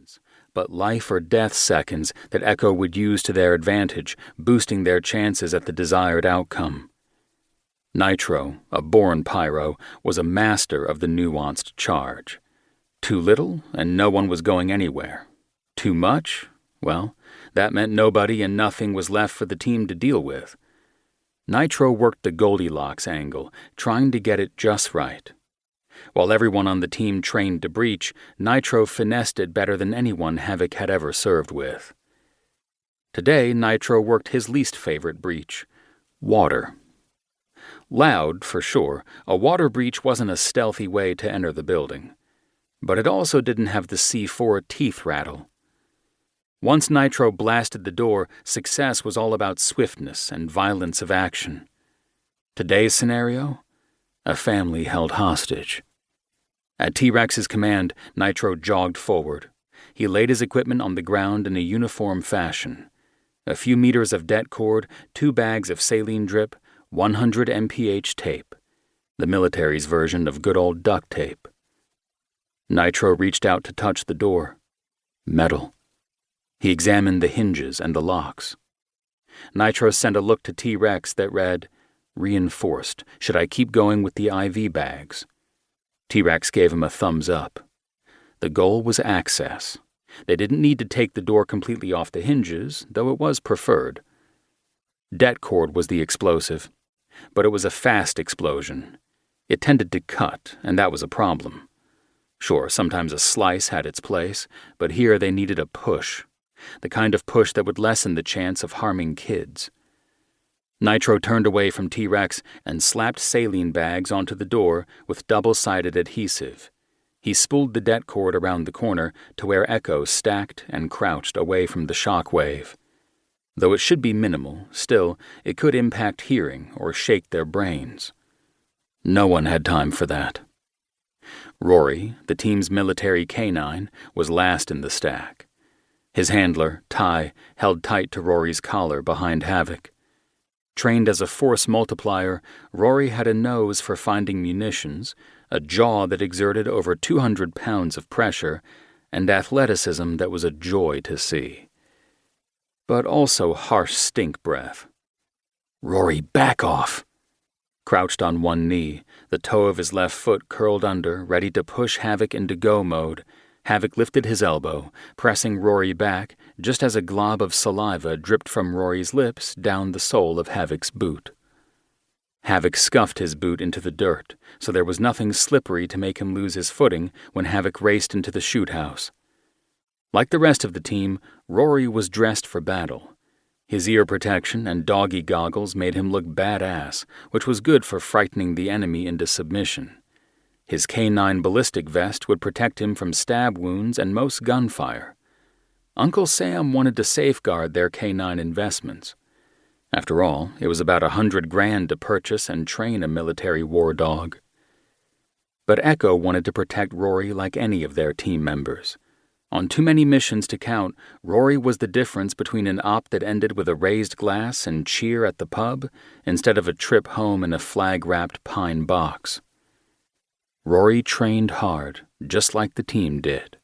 seconds, but life-or-death seconds that Echo would use to their advantage, boosting their chances at the desired outcome. Nitro, a born pyro, was a master of the nuanced charge. Too little, and no one was going anywhere. Too much? Well, that meant nobody and nothing was left for the team to deal with. Nitro worked the Goldilocks angle, trying to get it just right. While everyone on the team trained to breach, Nitro finessed it better than anyone Havoc had ever served with. Today, Nitro worked his least favorite breach: water. Loud, for sure, a water breach wasn't a stealthy way to enter the building. But it also didn't have the C4 teeth rattle. Once Nitro blasted the door, success was all about swiftness and violence of action. Today's scenario? A family held hostage. At T-Rex's command, Nitro jogged forward. He laid his equipment on the ground in a uniform fashion. A few meters of det cord, 2 bags of saline drip, 100 mph tape. The military's version of good old duct tape. Nitro reached out to touch the door. Metal. He examined the hinges and the locks. Nitro sent a look to T-Rex that read, "Reinforced. Should I keep going with the IV bags?" T-Rex gave him a thumbs up. The goal was access. They didn't need to take the door completely off the hinges, though it was preferred. Det cord was the explosive, but it was a fast explosion. It tended to cut, and that was a problem. Sure, sometimes a slice had its place, but here they needed a push. The kind of push that would lessen the chance of harming kids. Nitro turned away from T-Rex and slapped saline bags onto the door with double-sided adhesive. He spooled the det cord around the corner to where Echo stacked and crouched away from the shock wave. Though it should be minimal, still, it could impact hearing or shake their brains. No one had time for that. Rory, the team's military canine, was last in the stack. His handler, Ty, held tight to Rory's collar behind Havoc. Trained as a force multiplier, Rory had a nose for finding munitions, a jaw that exerted over 200 pounds of pressure, and athleticism that was a joy to see. But also harsh stink breath. "Rory, back off!" Crouched on one knee, the toe of his left foot curled under, ready to push Havoc into go mode, Havoc lifted his elbow, pressing Rory back just as a glob of saliva dripped from Rory's lips down the sole of Havoc's boot. Havoc scuffed his boot into the dirt, so there was nothing slippery to make him lose his footing when Havoc raced into the shoot house. Like the rest of the team, Rory was dressed for battle. His ear protection and doggy goggles made him look badass, which was good for frightening the enemy into submission. His K9 ballistic vest would protect him from stab wounds and most gunfire. Uncle Sam wanted to safeguard their K9 investments. After all, it was about $100,000 to purchase and train a military war dog. But Echo wanted to protect Rory like any of their team members. On too many missions to count, Rory was the difference between an op that ended with a raised glass and cheer at the pub instead of a trip home in a flag-wrapped pine box. Rory trained hard, just like the team did.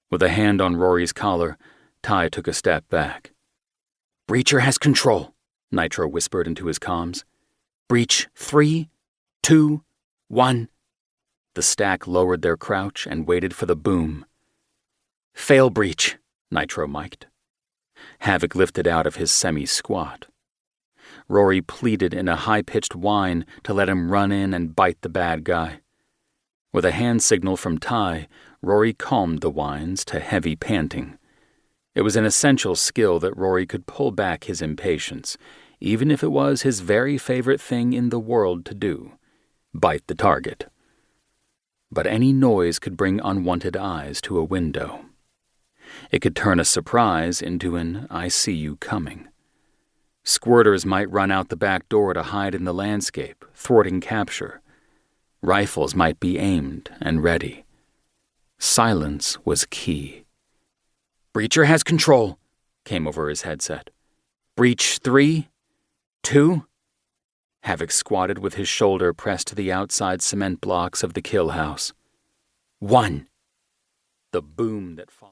With a hand on Rory's collar, Ty took a step back. "Breacher has control," Nitro whispered into his comms. "Breach 3, 2, 1. The stack lowered their crouch and waited for the boom. "Fail breach," Nitro mic'd. Havoc lifted out of his semi-squat. Rory pleaded in a high-pitched whine to let him run in and bite the bad guy. With a hand signal from Ty, Rory calmed the whines to heavy panting. It was an essential skill that Rory could pull back his impatience, even if it was his very favorite thing in the world to do: bite the target. But any noise could bring unwanted eyes to a window. It could turn a surprise into an "I see you coming." Squirters might run out the back door to hide in the landscape, thwarting capture. Rifles might be aimed and ready. Silence was key. "Breacher has control," came over his headset. "Breach 3, 2. Havoc squatted with his shoulder pressed to the outside cement blocks of the kill house. 1. The boom that followed.